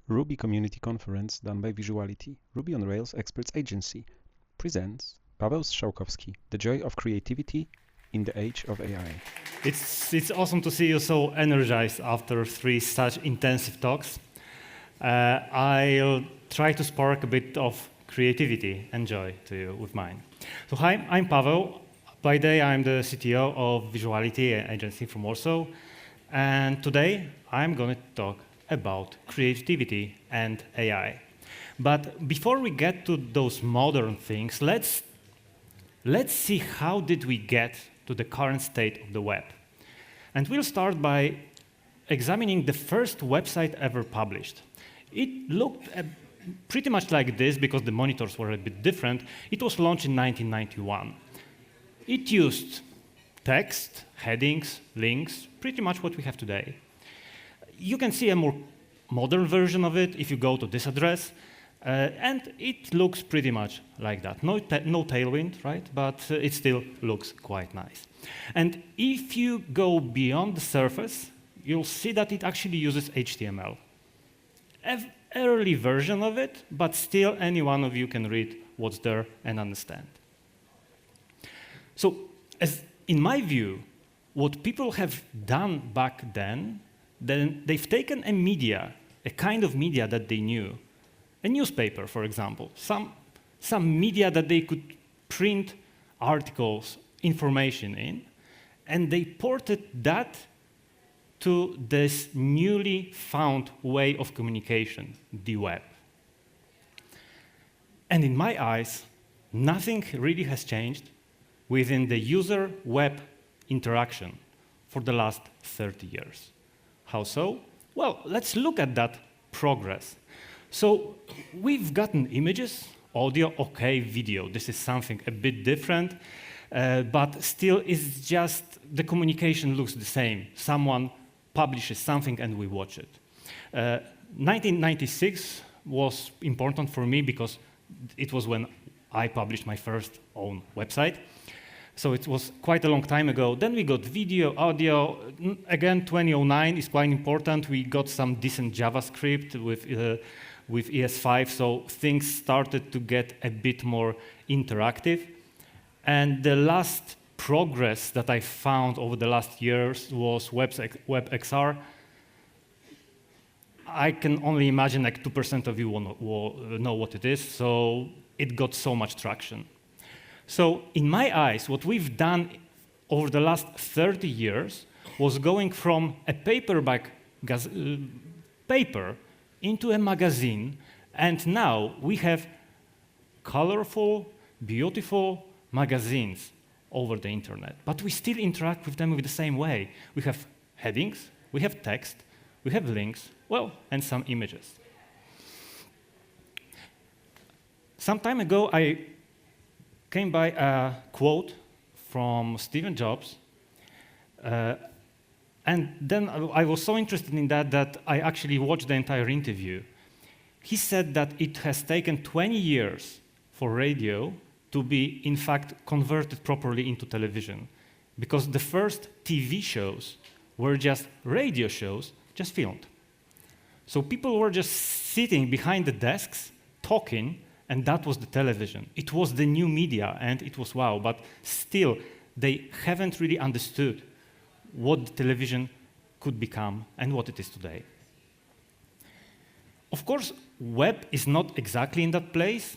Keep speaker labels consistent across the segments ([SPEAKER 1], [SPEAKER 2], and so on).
[SPEAKER 1] Ruby Community Conference done by Visuality, Ruby on Rails Experts Agency, presents Paweł Strzałkowski, The Joy of Creativity in the Age of AI.
[SPEAKER 2] It's awesome to see you so energized after 3 such intensive talks. I'll try to spark a bit of creativity and joy to you with mine. So hi, I'm Paweł. By day, I'm the CTO of Visuality Agency from Warsaw. And today, I'm going to talk about creativity and AI. But before we get to those modern things, let's see how did we get to the current state of the web. And we'll start by examining the first website ever published. It looked pretty much like this because the monitors were a bit different. It was launched in 1991. It used text, headings, links, pretty much what we have today. You can see a more modern version of it if you go to this address, and it looks pretty much like that. No tailwind, right? But it still looks quite nice. And if you go beyond the surface, you'll see that it actually uses HTML. An early version of it, but still any one of you can read what's there and understand. So, in my view, what people have done back then they've taken a media, a kind of media that they knew, a newspaper, for example, some media that they could print articles, information in, and they ported that to this newly found way of communication, the web. And in my eyes, nothing really has changed within the user-web interaction for the last 30 years. How so? Well, let's look at that progress. So we've gotten images, audio, okay, video. This is something a bit different, but still it's just the communication looks the same. Someone publishes something and we watch it. 1996 was important for me because it was when I published my first own website. So it was quite a long time ago. Then we got video, audio. Again, 2009 is quite important. We got some decent JavaScript with ES5, so things started to get a bit more interactive. And the last progress that I found over the last years was WebXR. I can only imagine like 2% of you will know what it is, so it got so much traction. So in my eyes, what we've done over the last 30 years was going from a paperback paper into a magazine, and now we have colorful, beautiful magazines over the internet. But we still interact with them with the same way. We have headings, we have text, we have links, well, and some images. Some time ago, I came by a quote from Steve Jobs, and then I was so interested in that I actually watched the entire interview. He said that it has taken 20 years for radio to be, in fact, converted properly into television, because the first TV shows were just radio shows, just filmed. So people were just sitting behind the desks, talking, and that was the television. It was the new media, and it was wow, but still, they haven't really understood what the television could become and what it is today. Of course, web is not exactly in that place,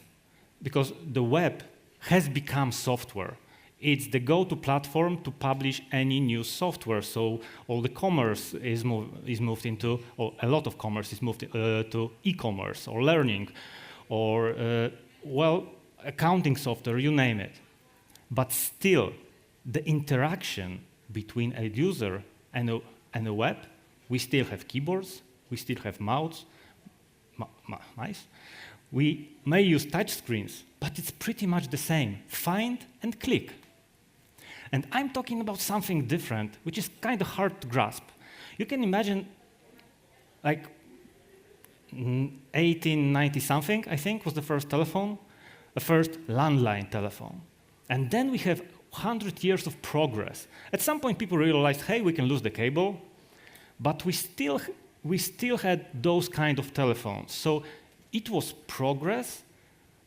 [SPEAKER 2] because the web has become software. It's the go-to platform to publish any new software, so all the commerce is moved into, or a lot of commerce is moved to e-commerce or learning, or, well, accounting software, you name it. But still, the interaction between a user and a web, we still have keyboards, we still have mice. We may use touch screens, but it's pretty much the same. Find and click. And I'm talking about something different, which is kind of hard to grasp. You can imagine, like, 1890-something, I think, was the first telephone, the first landline telephone. And then we have 100 years of progress. At some point, people realized, hey, we can lose the cable, but we still we still had those kind of telephones. So it was progress,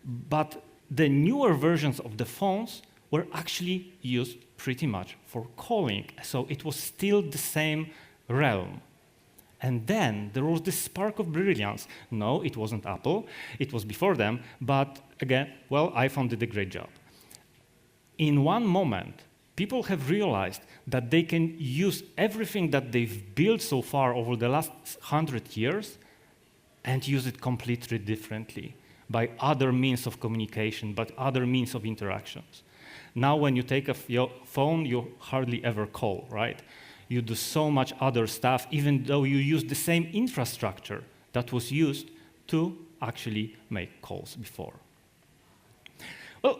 [SPEAKER 2] but the newer versions of the phones were actually used pretty much for calling. So it was still the same realm. And then there was this spark of brilliance. No, it wasn't Apple. It was before them. But again, well, iPhone did a great job. In one moment, people have realized that they can use everything that they've built so far over the last 100 years and use it completely differently by other means of communication, but other means of interactions. Now, when you take your phone, you hardly ever call, right? You do so much other stuff, even though you use the same infrastructure that was used to actually make calls before. Well,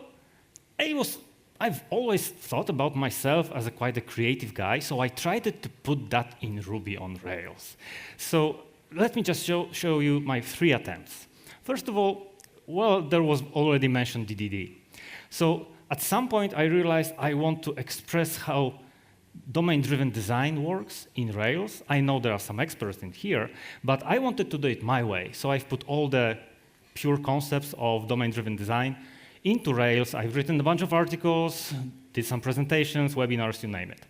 [SPEAKER 2] I've always thought about myself as quite a creative guy, so I tried to put that in Ruby on Rails. So let me just show you my 3 attempts. First of all, well, there was already mentioned DDD. So at some point, I realized I want to express how domain-driven design works in Rails. I know there are some experts in here, but I wanted to do it my way. So I've put all the pure concepts of domain-driven design into Rails. I've written a bunch of articles, did some presentations, webinars, you name it.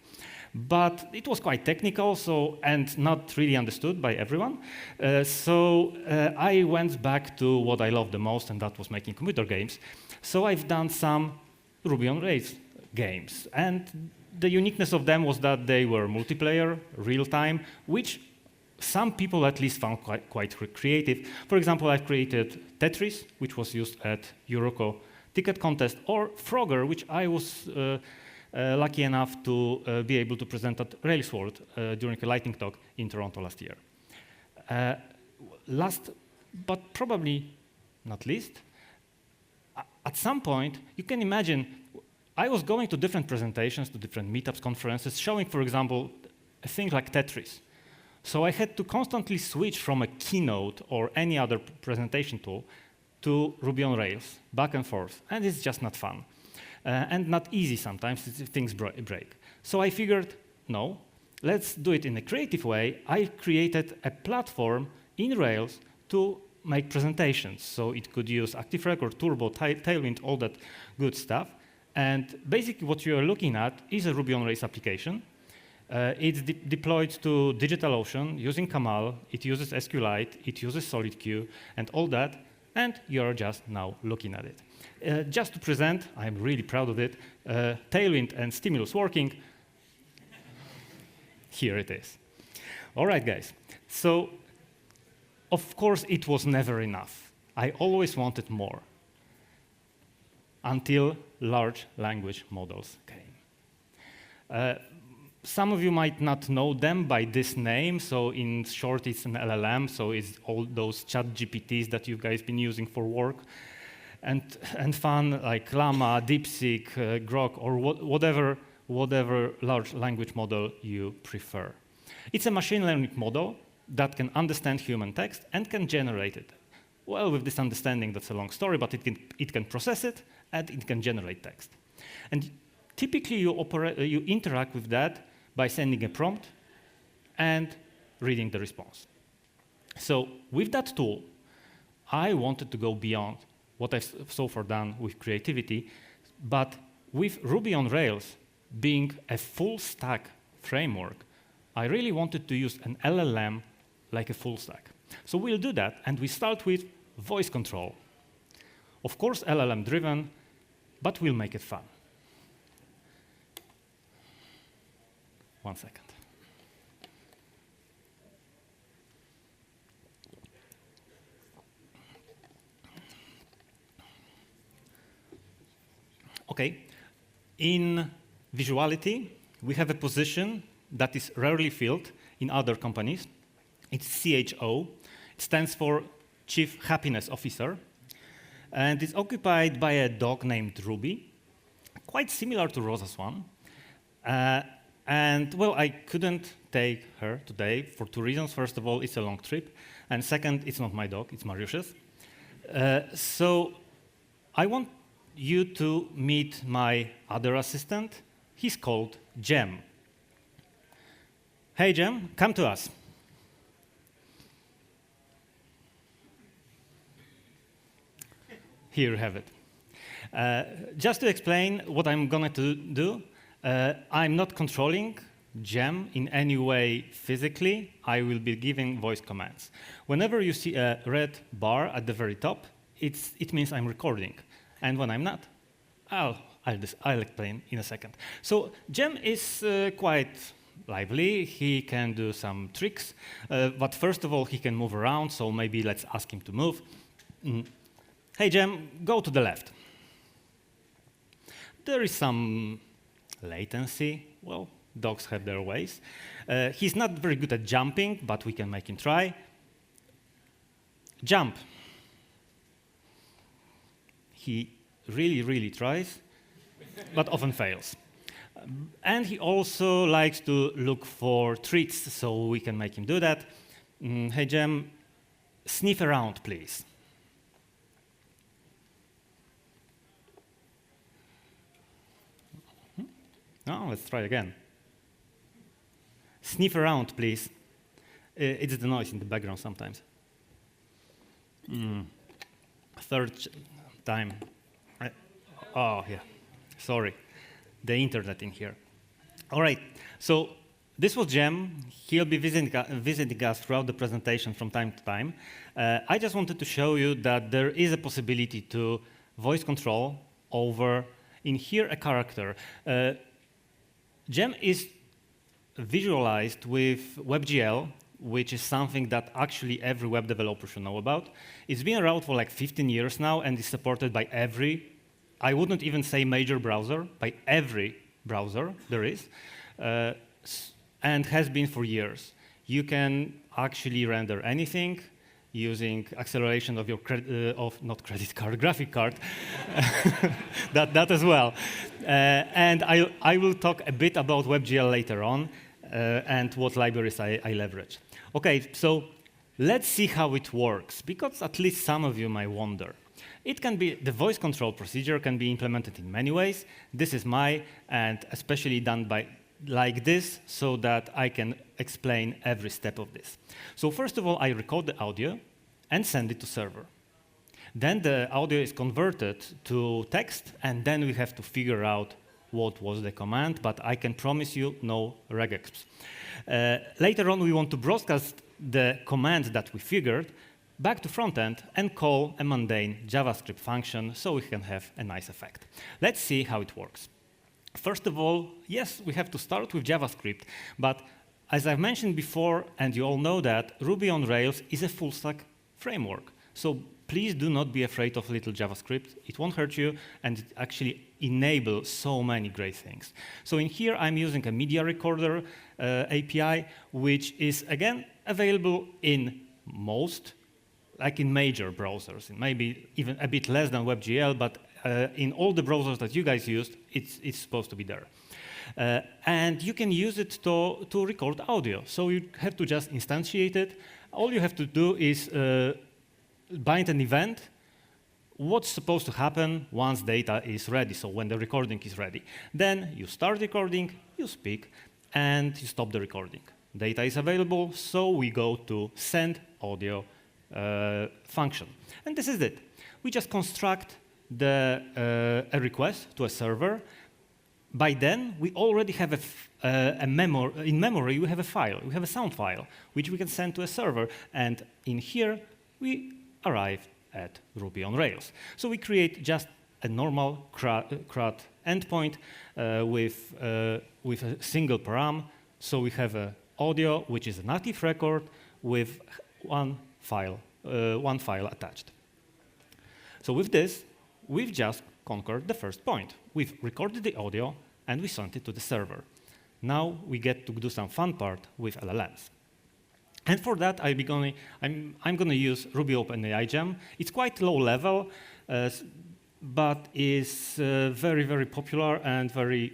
[SPEAKER 2] But it was quite technical, and not really understood by everyone. I went back to what I love the most, and that was making computer games. So I've done some Ruby on Rails games. And the uniqueness of them was that they were multiplayer, real-time, which some people at least found quite creative. For example, I created Tetris, which was used at Euroko ticket contest, or Frogger, which I was lucky enough to be able to present at Rails World during a lightning talk in Toronto last year. Last, but probably not least, at some point, you can imagine, I was going to different presentations, to different meetups, conferences, showing, for example, a thing like Tetris. So I had to constantly switch from a keynote or any other presentation tool to Ruby on Rails, back and forth, and it's just not fun. And not easy sometimes, things break. So I figured, no, let's do it in a creative way. I created a platform in Rails to make presentations. So it could use ActiveRecord, Turbo, Tailwind, all that good stuff. And basically what you are looking at is a Ruby on Rails application. It's deployed to DigitalOcean using Camel. It uses SQLite, it uses SolidQ, and all that. And you're just now looking at it. Just to present, I'm really proud of it, Tailwind and Stimulus working. Here it is. All right, guys. So, of course, it was never enough. I always wanted more until large language models came. Some of you might not know them by this name. So in short, it's an LLM. So it's all those chat GPTs that you guys been using for work and fun, like Llama, DeepSeek, Grok, or whatever large language model you prefer. It's a machine learning model that can understand human text and can generate it. Well, with this understanding, that's a long story, but it can process it and it can generate text. And typically, you interact with that by sending a prompt and reading the response. So with that tool, I wanted to go beyond what I've so far done with creativity, but with Ruby on Rails being a full stack framework, I really wanted to use an LLM like a full stack. So we'll do that, and we start with voice control. Of course, LLM driven, but we'll make it fun. 1 second. Okay. In Visuality, we have a position that is rarely filled in other companies. It's CHO. It stands for Chief Happiness Officer. And it's occupied by a dog named Ruby, quite similar to Rosa's one. And, well, I couldn't take her today for 2 reasons. First of all, it's a long trip. And second, it's not my dog, it's Mariusz's. So I want you to meet my other assistant. He's called Jem. Hey, Jem, come to us. here you have it. Just to explain what I'm going to do, I'm not controlling Gem in any way physically. I will be giving voice commands. Whenever you see a red bar at the very top, it means I'm recording. And when I'm not, I'll explain in a second. So Gem is quite lively. He can do some tricks. But first of all, he can move around, so maybe let's ask him to move. Hey, Gem, go to the left. There is some latency. Well, dogs have their ways. He's not very good at jumping, but we can make him try. Jump. He really, really tries, but often fails. And he also likes to look for treats, so we can make him do that. Hey, Gem, sniff around, please. Oh, let's try again. Sniff around, please. It's the noise in the background sometimes. Third time. Oh, yeah. Sorry. The internet in here. All right. So this was Gem. He'll be visiting us throughout the presentation from time to time. I just wanted to show you that there is a possibility to voice control over, in here, a character. Gem is visualized with WebGL, which is something that actually every web developer should know about. It's been around for like 15 years now and is supported by every, I wouldn't even say major browser, by every browser there is, and has been for years. You can actually render anything using acceleration of your graphic card, that as well. And I will talk a bit about WebGL later on and what libraries I leverage. Okay, so let's see how it works, because at least some of you might wonder. It can be, the voice control procedure can be implemented in many ways. This is and especially done by like this, so that I can explain every step of this. So first of all, I record the audio and send it to server. Then the audio is converted to text, and then we have to figure out what was the command, but I can promise you no regexps. Later on, we want to broadcast the command that we figured back to Frontend and call a mundane JavaScript function so we can have a nice effect. Let's see how it works. First of all, yes, we have to start with JavaScript, but as I've mentioned before, and you all know that, Ruby on Rails is a full-stack framework. So please do not be afraid of little JavaScript. It won't hurt you, and it actually enables so many great things. So in here, I'm using a media recorder API, which is, again, available in most, like in major browsers, maybe even a bit less than WebGL, but in all the browsers that you guys used, it's supposed to be there. And you can use it to record audio. So you have to just instantiate it. All you have to do is bind an event, what's supposed to happen once data is ready, so when the recording is ready. Then you start recording, you speak, and you stop the recording. Data is available, so we go to send audio function. And this is it. We just construct a request to a server. By then, we already have in memory, we have a file. We have a sound file, which we can send to a server. And in here, we arrive at Ruby on Rails. So we create just a normal CRUD endpoint with a single param. So we have an audio, which is a native record with one file attached. So with this, we've just conquered the first point. We've recorded the audio, and we sent it to the server. Now we get to do some fun part with LLMs. And for that, I'm going to use Ruby OpenAI Gem. It's quite low level, but is very, very popular and very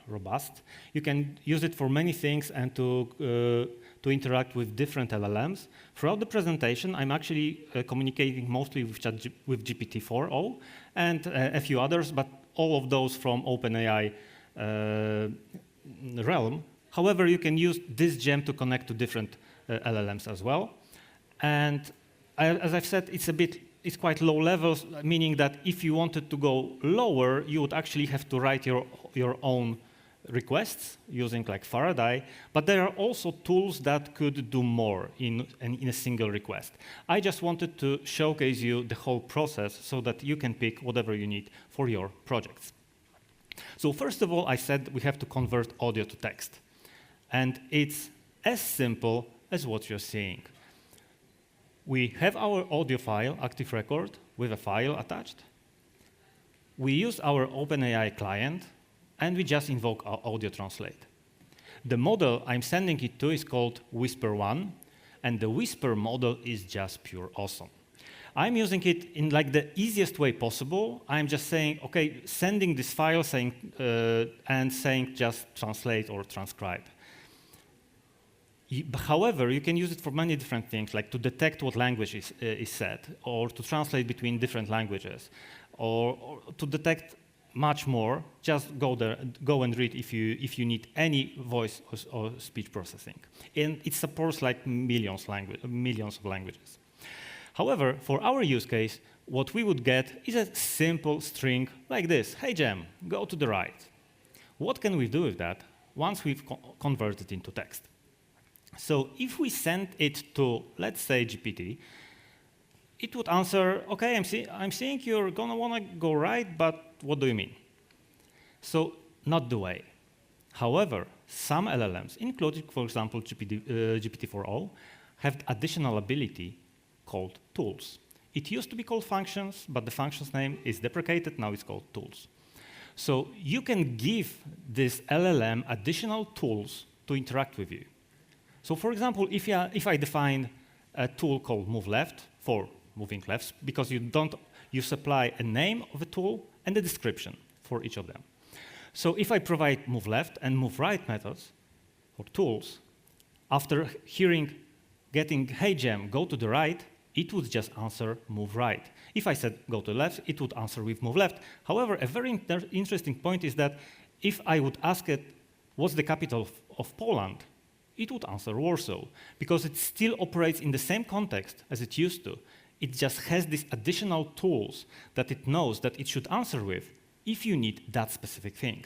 [SPEAKER 2] robust. You can use it for many things and to interact with different LLMs. Throughout the presentation, I'm actually communicating mostly with GPT-4o and a few others, but all of those from OpenAI realm. However, you can use this gem to connect to different LLMs as well. And as I've said, it's a bit is quite low levels, meaning that if you wanted to go lower, you would actually have to write your own requests using like Faraday, but there are also tools that could do more in a single request. I just wanted to showcase you the whole process so that you can pick whatever you need for your projects. So first of all, I said we have to convert audio to text. And it's as simple as what you're seeing. We have our audio file, active record, with a file attached. We use our OpenAI client, and we just invoke our audio translate. The model I'm sending it to is called Whisper1, and the Whisper model is just pure awesome. I'm using it in like the easiest way possible. I'm just saying, okay, sending this file and saying just translate or transcribe. However, you can use it for many different things, like to detect what language is said, or to translate between different languages, or to detect much more. Just go and read if you need any voice or speech processing. And it supports like millions of languages. However, for our use case, what we would get is a simple string like this. Hey, Gem, go to the right. What can we do with that once we've converted it into text? So if we send it to, let's say, GPT, it would answer, OK, I'm seeing you're going to want to go right, but what do you mean? So not the way. However, some LLMs, including, for example, GPT-4o, have additional ability called tools. It used to be called functions, but the functions name is deprecated. Now it's called tools. So you can give this LLM additional tools to interact with you. So for example, if I define a tool called move left for moving left, because you supply a name of a tool and a description for each of them. So if I provide move left and move right methods or tools, after getting hey Gem, go to the right, it would just answer move right. If I said go to left, it would answer with move left. However, a very interesting point is that if I would ask it, what's the capital of Poland, it would answer Warsaw, because it still operates in the same context as it used to. It just has these additional tools that it knows that it should answer with if you need that specific thing.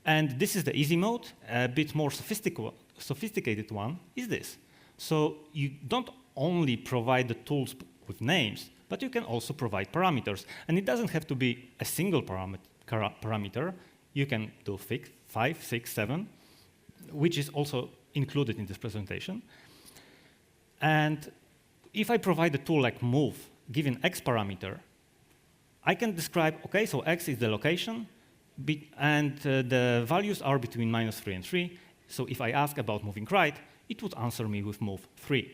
[SPEAKER 2] And this is the easy mode. A bit more sophisticated one is this. So you don't only provide the tools with names, but you can also provide parameters. And it doesn't have to be a single parameter. You can do 5, 6, 7, which is also included in this presentation. And if I provide a tool like move, given x parameter, I can describe, OK, so x is the location, and the values are between -3 and 3. So if I ask about moving right, it would answer me with move 3.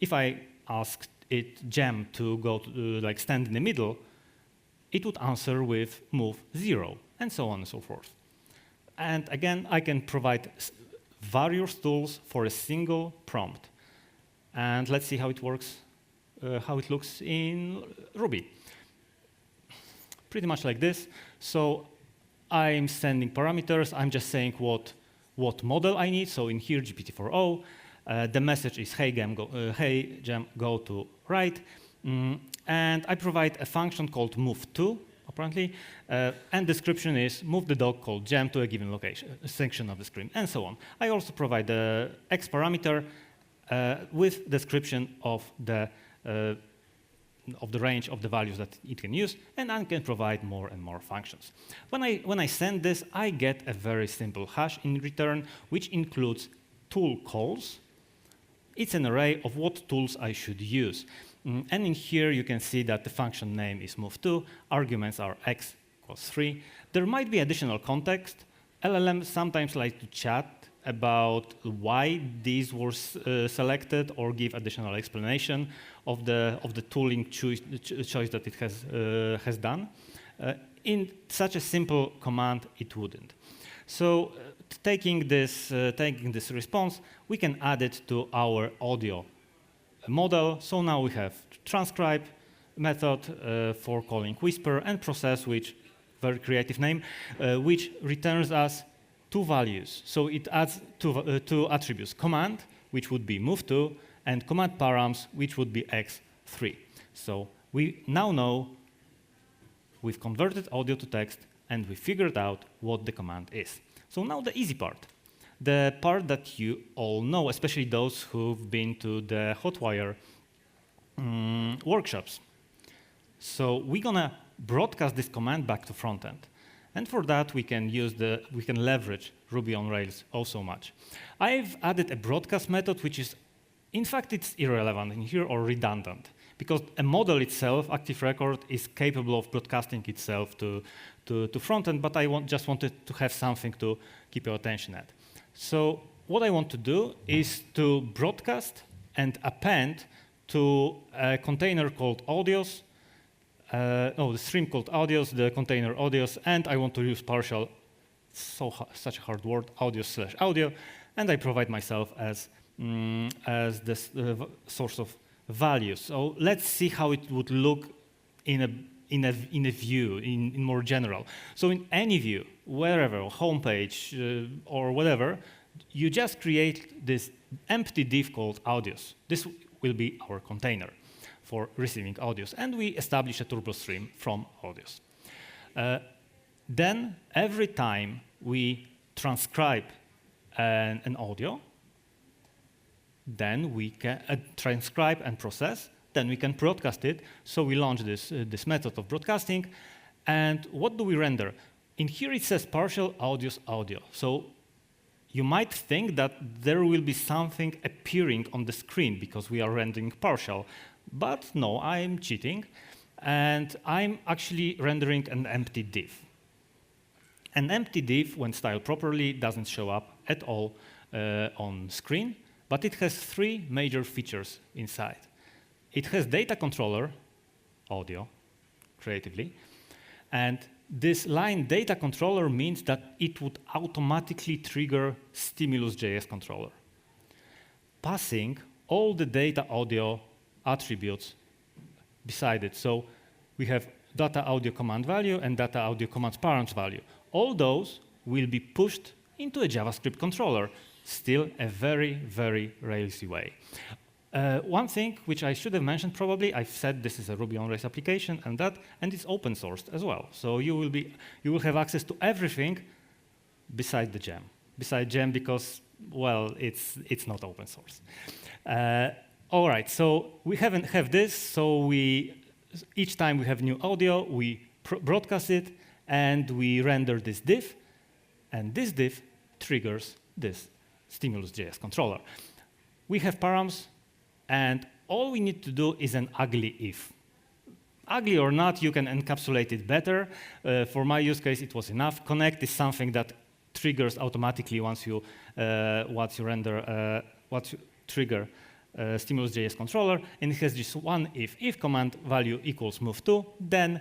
[SPEAKER 2] If I asked it Gem to go to, like stand in the middle, it would answer with move 0, and so on and so forth. And again, I can provide various tools for a single prompt. And let's see how it works, how it looks in Ruby. Pretty much like this. So I'm sending parameters. I'm just saying what model I need. So in here, GPT-4o. The message is, hey, Gem, go to right. And I provide a function called move2, apparently. And description is, move the dog called Gem to a given location, a section of the screen, and so on. I also provide the x parameter with description of the range of the values that it can use, and I can provide more and more functions. When I send this, I get a very simple hash in return, which includes tool calls. It's an array of what tools I should use. And in here, you can see that the function name is move2. Arguments are x equals 3. There might be additional context. LLMs sometimes like to chat about why these were selected or give additional explanation of the tooling choice that it has done. In such a simple command, it wouldn't. So taking this response, we can add it to our audio model. So now we have transcribe method for calling whisper, and process, which very creative name, which returns us 2 values. So it adds two attributes: command, which would be move2, and command params, which would be x3. So We now know we've converted audio to text, and we figured out what the command is. So now the easy part. The part that you all know, especially those who've been to the Hotwire workshops. So we're gonna broadcast this command back to frontend. And for that, we can leverage Ruby on Rails oh so much. I've added a broadcast method, which is, in fact, it's irrelevant in here or redundant, because a model itself, Active Record, is capable of broadcasting itself to frontend, but I just wanted to have something to keep your attention at. So what I want to do is to broadcast and append to a container called audios, the stream called audios, the container audios, and I want to use partial, such a hard word, audios/audio, and I provide myself as the source of value. So let's see how it would look in a view, in more general. So in any view, wherever, homepage or whatever, you just create this empty div called audios. This will be our container for receiving audios, and we establish a turbo stream from audios. Then every time we transcribe an audio, then we can transcribe and process, then we can broadcast it. So we launch this method of broadcasting, and what do we render? In here it says partial audios audio. So you might think that there will be something appearing on the screen because we are rendering partial. But no, I'm cheating, and I'm actually rendering an empty div. An empty div, when styled properly, doesn't show up at all on screen, but it has three major features inside. It has data controller, audio, creatively, and this line data controller means that it would automatically trigger stimulus.js controller, passing all the data audio attributes beside it. So we have data audio command value and data audio command parent value. All those will be pushed into a JavaScript controller, still a very, very Railsy way. One thing which I should have mentioned probably, I've said this is a Ruby on Rails application and it's open sourced as well. So you will have access to everything beside the gem. Beside gem because, well, it's not open source. All right, so we have this, so each time we have new audio, we broadcast it, and we render this div, and this div triggers this stimulus.js controller. We have params, and all we need to do is an ugly if. Ugly or not, you can encapsulate it better. For my use case, it was enough. Connect is something that triggers automatically once you trigger stimulus.js controller, and it has just one if command value equals move to, then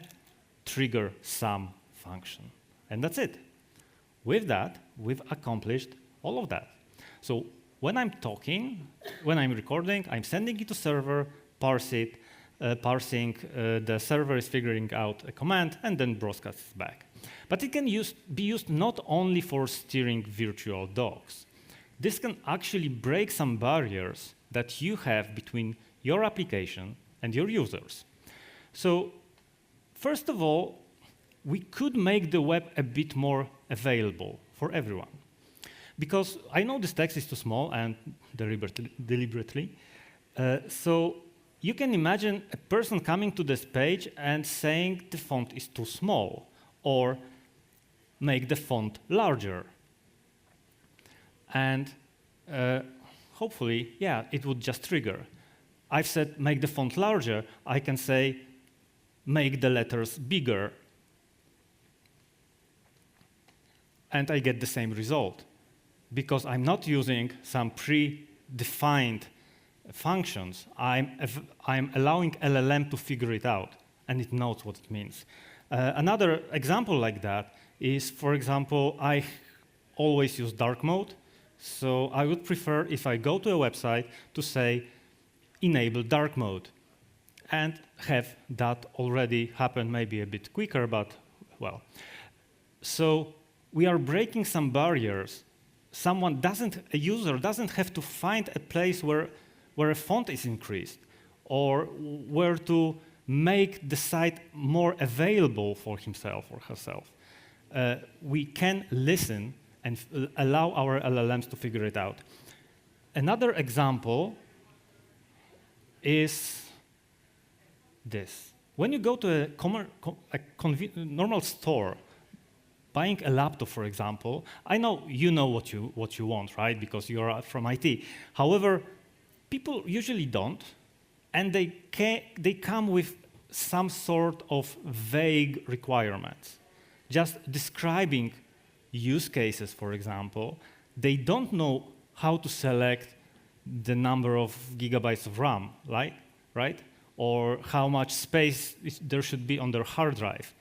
[SPEAKER 2] trigger some function. And that's it. With that, we've accomplished all of that. So when I'm talking, when I'm recording, I'm sending it to server, parse it, parsing, the server is figuring out a command, and then broadcasts back. But it can be used not only for steering virtual dogs. This can actually break some barriers that you have between your application and your users. So first of all, we could make the web a bit more available for everyone. Because I know this text is too small, and deliberately. So you can imagine a person coming to this page and saying the font is too small, or make the font larger. And hopefully, yeah, it would just trigger. I've said make the font larger. I can say make the letters bigger. And I get the same result. Because I'm not using some predefined functions. I'm allowing LLM to figure it out, and it knows what it means. Another example like that is, for example, I always use dark mode. So I would prefer, if I go to a website, to say, enable dark mode, and have that already happen maybe a bit quicker, but, well. So we are breaking some barriers. A user doesn't have to find a place where a font is increased, or where to make the site more available for himself or herself. We can listen and allow our LLMs to figure it out. Another example is this. When you go to a normal store, buying a laptop, for example, I know you know what you want, right? Because you're from IT. However, people usually don't, and they come with some sort of vague requirements. Just describing use cases, for example, they don't know how to select the number of gigabytes of RAM, right? Or how much space there should be on their hard drive.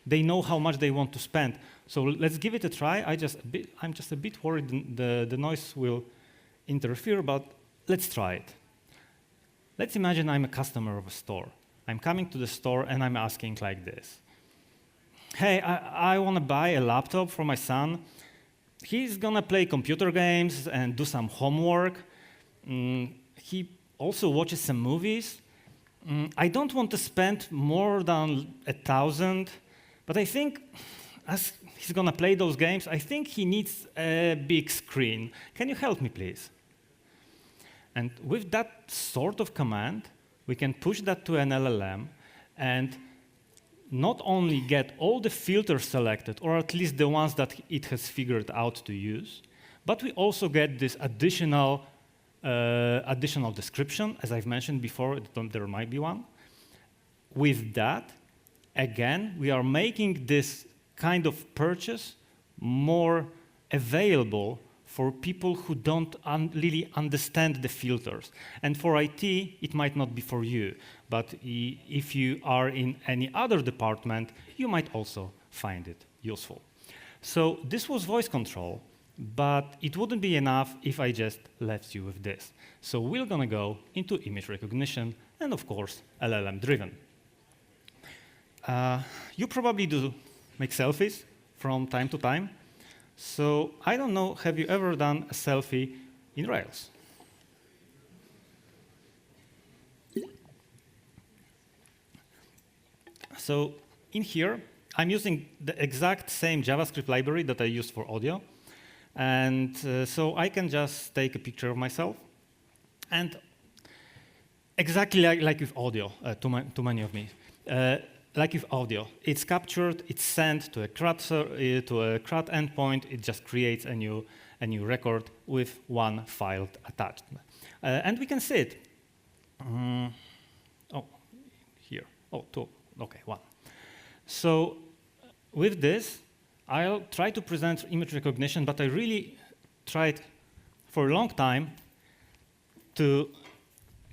[SPEAKER 2] They know how much they want to spend. So let's give it a try. I'm just a bit worried the noise will interfere, but let's try it. Let's imagine I'm a customer of a store. I'm coming to the store and I'm asking like this. Hey, I want to buy a laptop for my son. He's going to play computer games and do some homework. He also watches some movies. I don't want to spend more than 1,000, but I think as he's going to play those games, I think he needs a big screen. Can you help me, please? And with that sort of command, we can push that to an LLM and not only get all the filters selected, or at least the ones that it has figured out to use, but we also get this additional description. As I've mentioned before, there might be one. With that, again, we are making this kind of purchase more available for people who don't really understand the filters. And for IT, it might not be for you. But if you are in any other department, you might also find it useful. So this was voice control, but it wouldn't be enough if I just left you with this. So we're going to go into image recognition and, of course, LLM-driven. You probably do make selfies from time to time. So I don't know, have you ever done a selfie in Rails? So in here, I'm using the exact same JavaScript library that I used for audio. And so I can just take a picture of myself. And exactly like with audio, too many of me. Like with audio, it's captured, it's sent to a CRUD endpoint. It just creates a new record with one file attached, and we can see it. Here. Two. Okay, one. So with this, I'll try to present image recognition, but I really tried for a long time to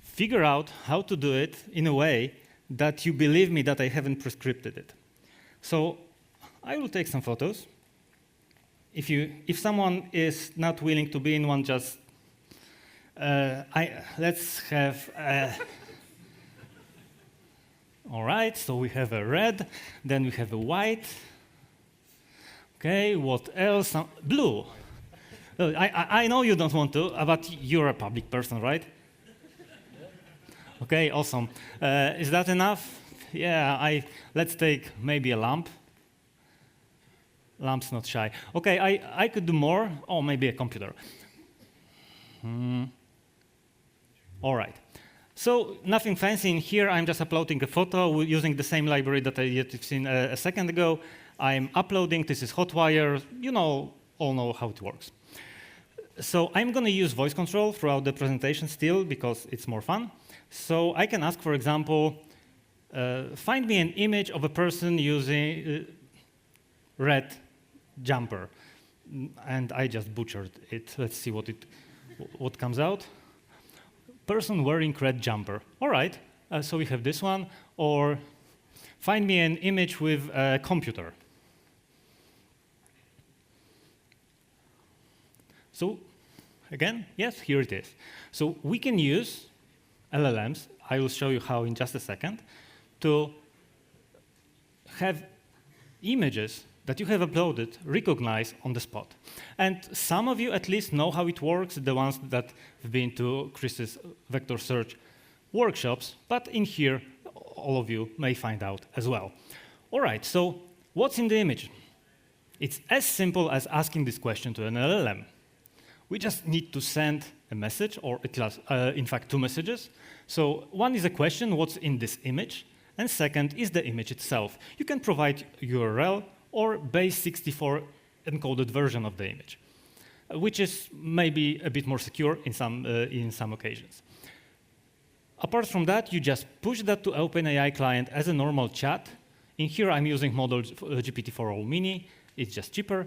[SPEAKER 2] figure out how to do it in a way that you believe me that I haven't prescripted it. So I will take some photos. If someone is not willing to be in one, just let's have. All right. So we have a red, then we have a white. Okay. What else? Blue. I know you don't want to, but you're a public person, right? Okay, awesome. Is that enough? Yeah, let's take maybe a lamp. Lamp's not shy. Okay, I could do more. Oh, maybe a computer. All right. So nothing fancy in here. I'm just uploading a photo using the same library that you've seen a second ago. I'm uploading. This is Hotwire. You all know how it works. So I'm going to use voice control throughout the presentation still because it's more fun. So I can ask, for example, find me an image of a person using red jumper. And I just butchered it. Let's see what comes out. Person wearing red jumper. All right, so we have this one. Or find me an image with a computer. So again, yes, here it is. So we can use LLMs, I will show you how in just a second, to have images that you have uploaded recognize on the spot. And some of you at least know how it works, the ones that have been to Chris's vector search workshops, but in here, all of you may find out as well. All right, so what's in the image? It's as simple as asking this question to an LLM. We just need to send a message, or in fact, two messages. So one is a question, what's in this image? And second is the image itself. You can provide URL or base 64 encoded version of the image, which is maybe a bit more secure in some occasions. Apart from that, you just push that to OpenAI client as a normal chat. In here, I'm using model GPT-4o Mini. It's just cheaper.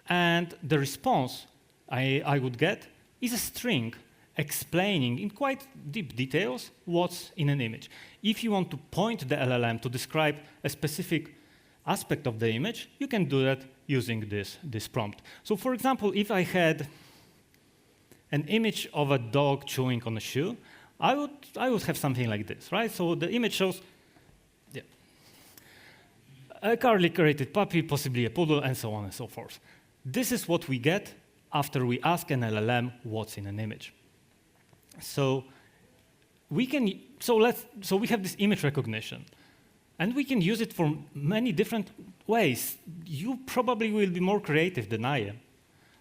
[SPEAKER 2] And the response I would get is a string explaining in quite deep details what's in an image. If you want to point the LLM to describe a specific aspect of the image, you can do that using this prompt. So for example, if I had an image of a dog chewing on a shoe, I would have something like this, right? So the image shows a curly-coated puppy, possibly a poodle, and so on and so forth. This is what we get after we ask an LLM what's in an image. So we have this image recognition, and we can use it for many different ways. You probably will be more creative than I am.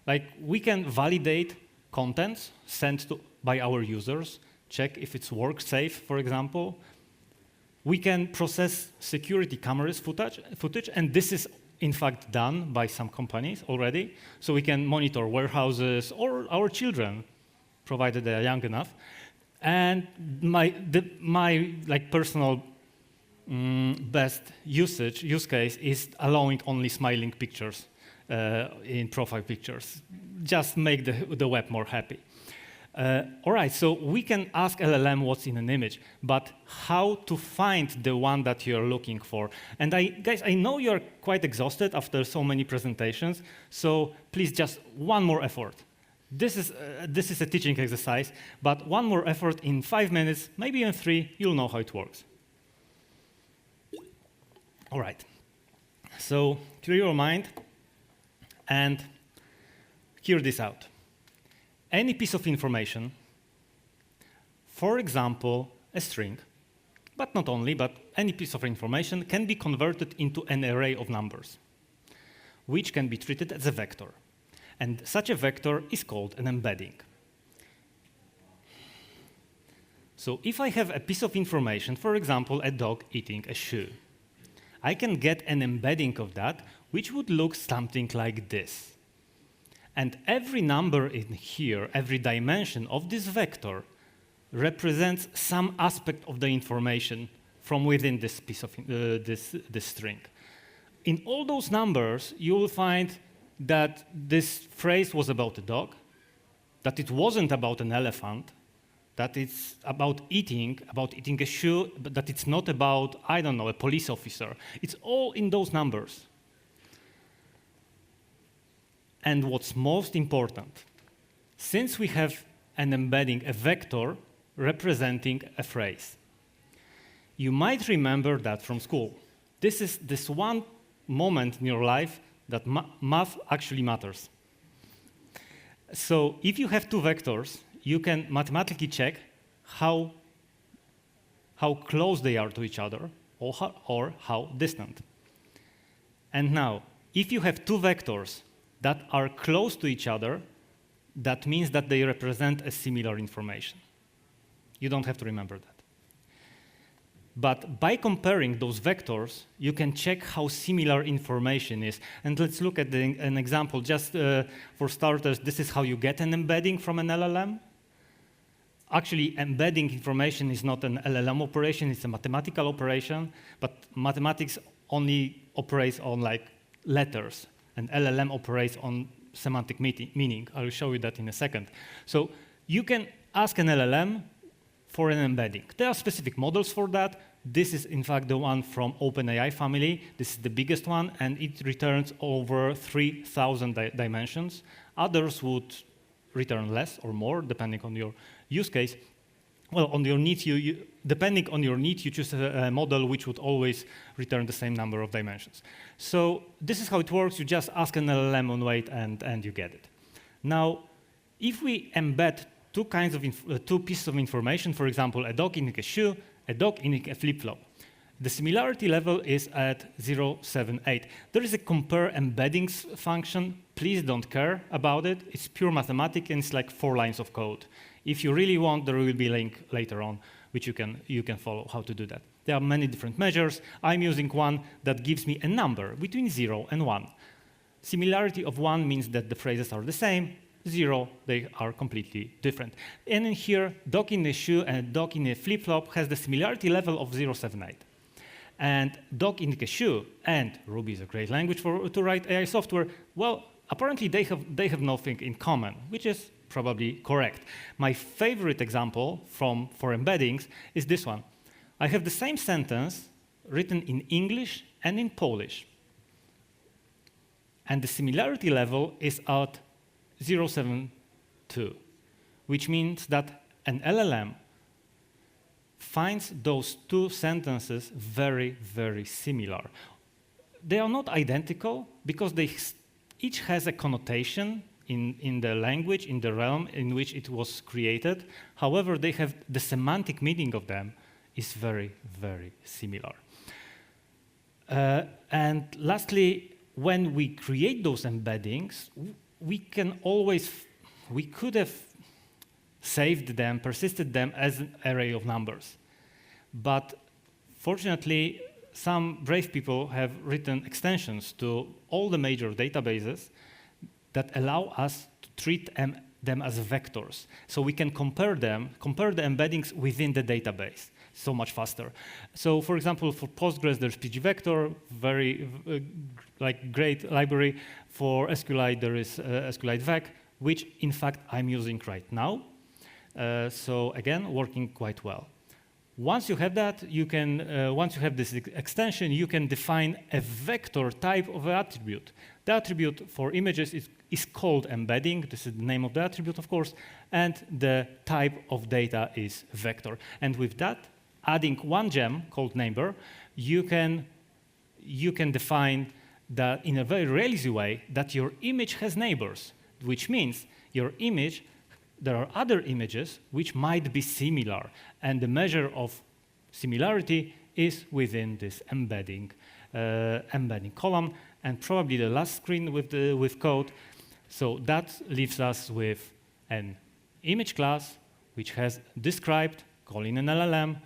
[SPEAKER 2] Like, we can validate contents sent by our users, check if it's work safe, for example. We can process security cameras footage, and this is in fact done by some companies already. So we can monitor warehouses or our children, provided they are young enough. And my personal best use case is allowing only smiling pictures in profile pictures. Just make the web more happy. All right, so we can ask LLM what's in an image, but how to find the one that you're looking for? And guys, I know you're quite exhausted after so many presentations, so please just one more effort. This is a teaching exercise, but one more effort in 5 minutes, maybe even 3, you'll know how it works. All right, so clear your mind and hear this out. Any piece of information, for example, a string, but not only, but any piece of information can be converted into an array of numbers, which can be treated as a vector. And such a vector is called an embedding. So if I have a piece of information, for example, a dog eating a shoe, I can get an embedding of that, which would look something like this. And every number in here, every dimension of this vector represents some aspect of the information from within this piece of this string. In all those numbers, you will find that this phrase was about a dog, that it wasn't about an elephant, that it's about eating a shoe, but that it's not about, I don't know, a police officer. It's all in those numbers. And what's most important, since we have an embedding, a vector representing a phrase, you might remember that from school. This is this one moment in your life that math actually matters. So if you have two vectors, you can mathematically check how close they are to each other or how distant. And now, if you have two vectors that are close to each other, that means that they represent a similar information. You don't have to remember that. But by comparing those vectors, you can check how similar information is. And let's look at an example. Just for starters, this is how you get an embedding from an LLM. Actually, embedding information is not an LLM operation, it's a mathematical operation, but mathematics only operates on like letters, and LLM operates on semantic meaning. I'll show you that in a second. So you can ask an LLM for an embedding. There are specific models for that. This is, in fact, the one from OpenAI family. This is the biggest one, and it returns over 3,000 dimensions. Others would return less or more, depending on your use case. Well, on your needs, depending on your need, you choose a model which would always return the same number of dimensions. So this is how it works. You just ask an LLM on weight, and you get it. Now, if we embed two pieces of information, for example, a dog eating a shoe, a doc in a flip-flop. The similarity level is at 0.78. There is a compare embeddings function. Please don't care about it. It's pure mathematics, and it's like 4 lines of code. If you really want, there will be a link later on, which you can follow how to do that. There are many different measures. I'm using one that gives me a number between 0 and 1. Similarity of 1 means that the phrases are the same. 0, they are completely different. And in here, doc in a shoe and doc in a flip-flop has the similarity level of 0.78. And doc in a shoe, and Ruby is a great language to write AI software, well, apparently they have nothing in common, which is probably correct. My favorite example for embeddings is this one. I have the same sentence written in English and in Polish. And the similarity level is at 0.72, which means that an LLM finds those 2 sentences very, very similar. They are not identical because they each has a connotation in the language, in the realm in which it was created. However, they have the semantic meaning of them is very, very similar. And lastly, when we create those embeddings, we could have saved them, persisted them as an array of numbers. But fortunately, some brave people have written extensions to all the major databases that allow us to treat them as vectors. So we can compare the embeddings within the database so much faster. So for example, for Postgres, there's pgvector, very great library. For SQLite, there is SQLite vec, which in fact I'm using right now. So again, working quite well. Once you have that, once you have this extension, you can define a vector type of attribute. The attribute for images is called embedding. This is the name of the attribute, of course, and the type of data is vector. And with that, adding one gem called neighbor, you can define that in a very lazy way that your image has neighbors, which means your image, there are other images which might be similar, and the measure of similarity is within this embedding column, and probably the last screen with code. So that leaves us with an image class which has described, call in an LLM,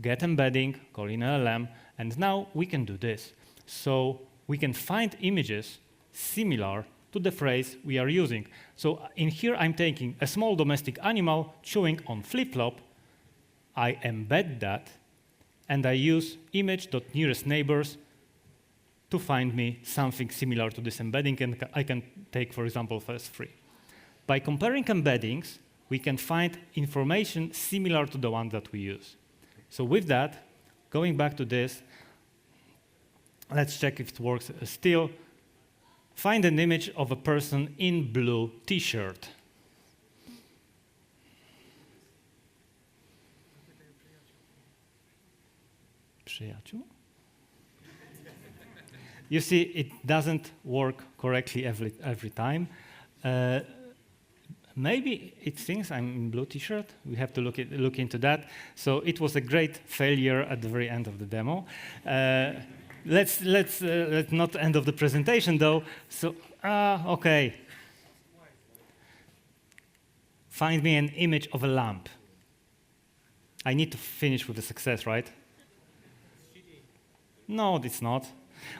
[SPEAKER 2] get embedding, call in LLM, and now we can do this. So we can find images similar to the phrase we are using. So in here, I'm taking a small domestic animal chewing on flip-flop. I embed that, and I use image.nearestNeighbors to find me something similar to this embedding, and I can take, for example, first 3. By comparing embeddings, we can find information similar to the one that we use. So with that, going back to this, let's check if it works still. Find an image of a person in blue t-shirt. Przyjaciół? You see, it doesn't work correctly every time. Maybe it thinks I'm in blue t-shirt. We have to look into that. So it was a great failure at the very end of the demo. Let's not end of the presentation though. So okay. Find me an image of a lamp. I need to finish with the success, right? No, it's not.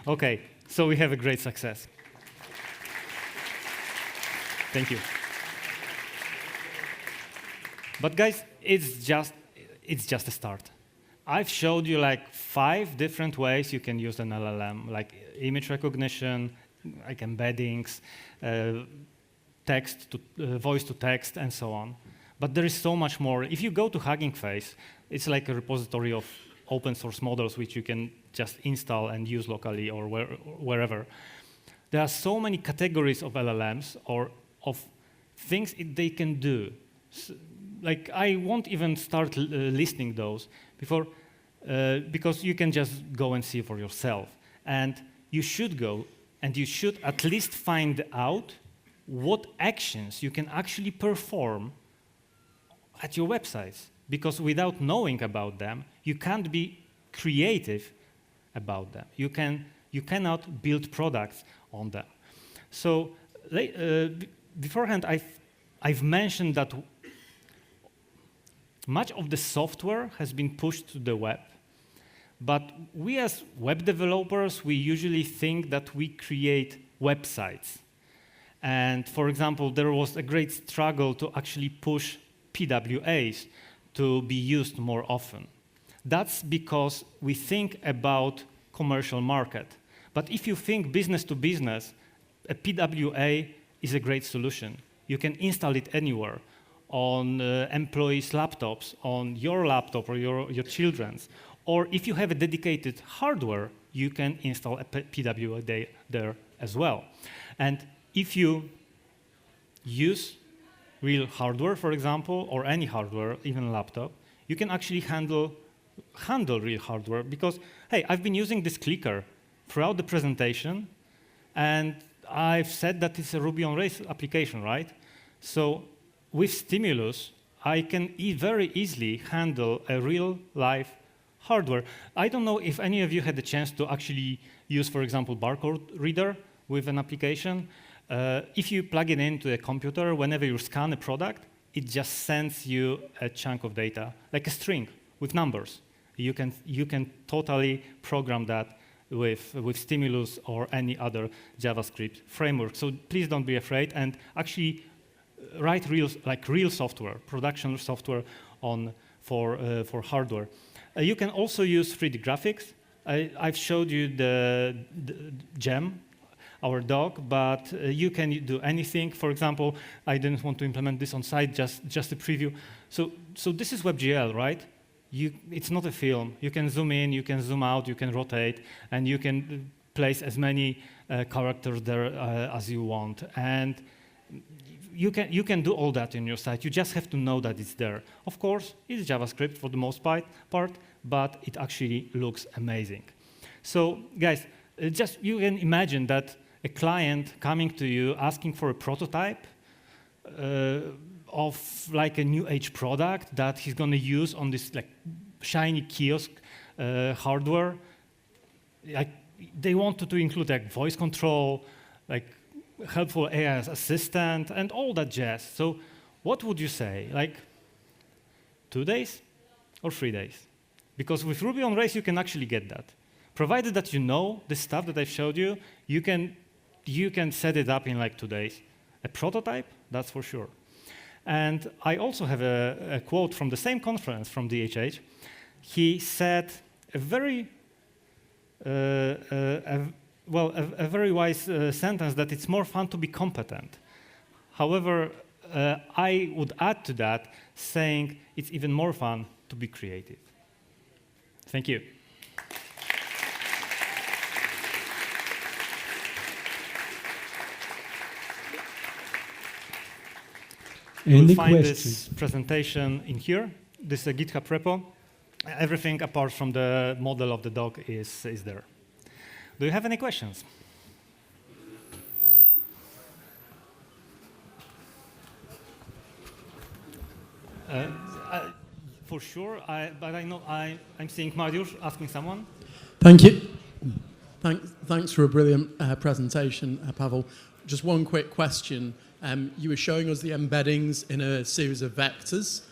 [SPEAKER 2] Okay, so we have a great success. Thank you. But guys, it's just a start. I've showed you like 5 different ways you can use an LLM, like image recognition, like embeddings, text to voice to text, and so on. But there is so much more. If you go to Hugging Face, it's like a repository of open source models which you can just install and use locally or wherever. There are so many categories of LLMs or of things they can do. Like I won't even start listing those because you can just go and see for yourself. And you should go and you should at least find out what actions you can actually perform at your websites. Because without knowing about them, you can't be creative about them. You cannot build products on them. So beforehand, I've mentioned that much of the software has been pushed to the web. But we as web developers, we usually think that we create websites. And for example, there was a great struggle to actually push PWAs to be used more often. That's because we think about commercial market. But if you think business to business, a PWA is a great solution. You can install it anywhere, on employees' laptops, on your laptop or your children's. Or if you have a dedicated hardware, you can install a PWA there as well. And if you use real hardware, for example, or any hardware, even a laptop, you can actually handle real hardware because, hey, I've been using this clicker throughout the presentation, and I've said that it's a Ruby on Rails application, right? So with Stimulus, I can very easily handle a real-life hardware. I don't know if any of you had the chance to actually use, for example, barcode reader with an application. If you plug it into a computer, whenever you scan a product, it just sends you a chunk of data, like a string with numbers. You can totally program that with Stimulus or any other JavaScript framework. So please don't be afraid, and actually write real software, production software for hardware. You can also use 3D graphics. I've showed you the gem, our dog, but you can do anything. For example, I didn't want to implement this on site, just a preview. So this is WebGL, right? It's not a film. You can zoom in, you can zoom out, you can rotate, and you can place as many characters there as you want. And you can do all that in your site. You just have to know that it's there. Of course, it's JavaScript for the most part, but it actually looks amazing. So, guys, you can imagine that a client coming to you asking for a prototype of like a new age product that he's going to use on this like shiny kiosk hardware. Like they wanted to include like voice control, like helpful AI assistant, and all that jazz. So what would you say? Like 2 days or 3 days? Because with Ruby on Rails, you can actually get that. Provided that you know the stuff that I've showed you, you can set it up in like 2 days. A prototype, that's for sure. And I also have a quote from the same conference from DHH. He said a very wise sentence that it's more fun to be competent. However, I would add to that saying it's even more fun to be creative. Thank you. You'll find this presentation in here. This is a GitHub repo. Everything apart from the model of the dog is there. Do you have any questions? For sure, but I know I'm seeing Mariusz asking someone.
[SPEAKER 3] Thank you. Thanks for a brilliant presentation, Paweł. Just one quick question. You were showing us the embeddings in a series of vectors,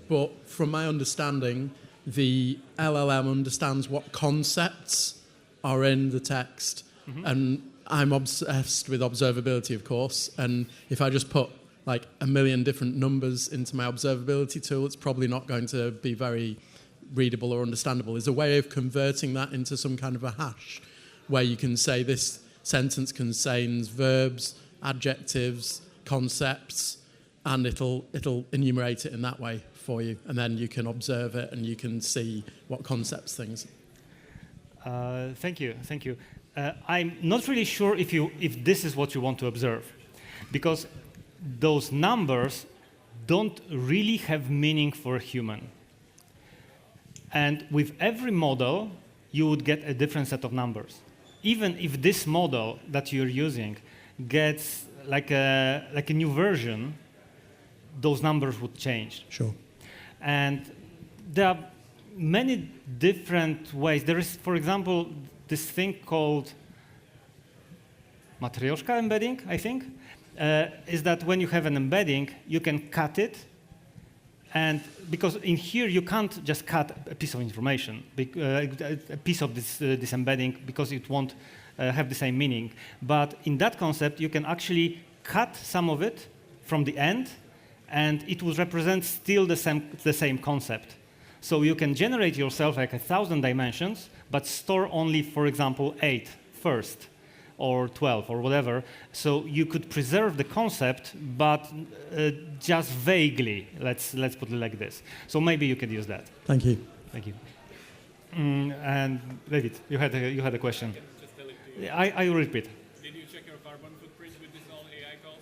[SPEAKER 3] but from my understanding, the LLM understands what concepts are in the text, and I'm obsessed with observability, of course, and if I just put like 1 million different numbers into my observability tool, it's probably not going to be very readable or understandable. Is there a way of converting that into some kind of a hash where you can say this sentence contains verbs, adjectives, concepts, and it'll enumerate it in that way for you, and then you can observe it and you can see what concepts things.
[SPEAKER 2] Thank you. I'm not really sure if this is what you want to observe, because those numbers don't really have meaning for a human. And with every model, you would get a different set of numbers. Even if this model that you're using gets like a new version, those numbers would change.
[SPEAKER 3] Sure.
[SPEAKER 2] And there are many different ways. There is, for example, this thing called Matryoshka embedding, I think, is that when you have an embedding, you can cut it. And because in here, you can't just cut a piece of information, a piece of this embedding, because it won't have the same meaning. But in that concept, you can actually cut some of it from the end, and it will represent still the same concept. So you can generate yourself like 1,000 dimensions, but store only, for example, 8 first, or 12, or whatever. So you could preserve the concept, but just vaguely. Let's put it like this. So maybe you could use that.
[SPEAKER 3] Thank you.
[SPEAKER 2] Thank you. And David, you had a question.
[SPEAKER 4] Just tell it to you.
[SPEAKER 2] I will repeat.
[SPEAKER 4] Did you check your carbon footprint with this all AI calls?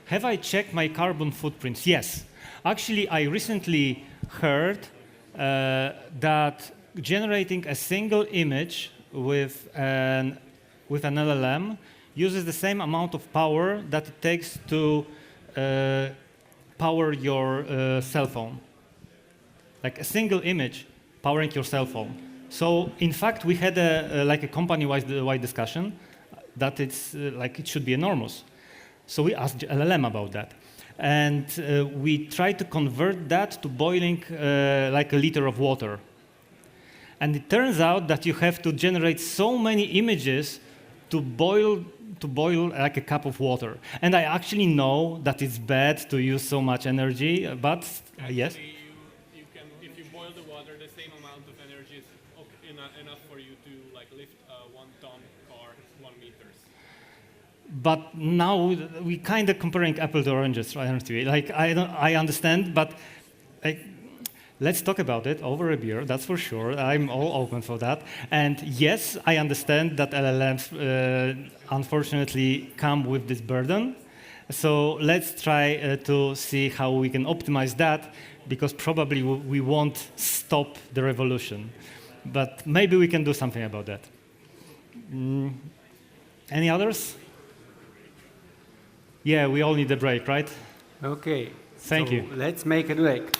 [SPEAKER 2] Have I checked my carbon footprints? Yes. Actually, I recently heard that generating a single image with an LLM uses the same amount of power that it takes to power your cell phone. Like a single image powering your cell phone. So in fact, we had a company-wide discussion that it should be enormous. So we asked LLM about that. And we tried to convert that to boiling like a liter of water. And it turns out that you have to generate so many images to boil like a cup of water. And I actually know that it's bad to use so much energy, but yes?
[SPEAKER 4] You can, if you boil the water, the same amount of energy is enough for you to lift a 1-ton car 1 meters.
[SPEAKER 2] But now we kind of comparing apple to oranges, aren't we? I understand, but let's talk about it over a beer, that's for sure. I'm all open for that. And yes, I understand that LLMs unfortunately come with this burden. So let's try to see how we can optimize that, because probably we won't stop the revolution. But maybe we can do something about that. Any others? Yeah, we all need a break, right?
[SPEAKER 5] Okay.
[SPEAKER 2] Thank you.
[SPEAKER 5] Let's make a break.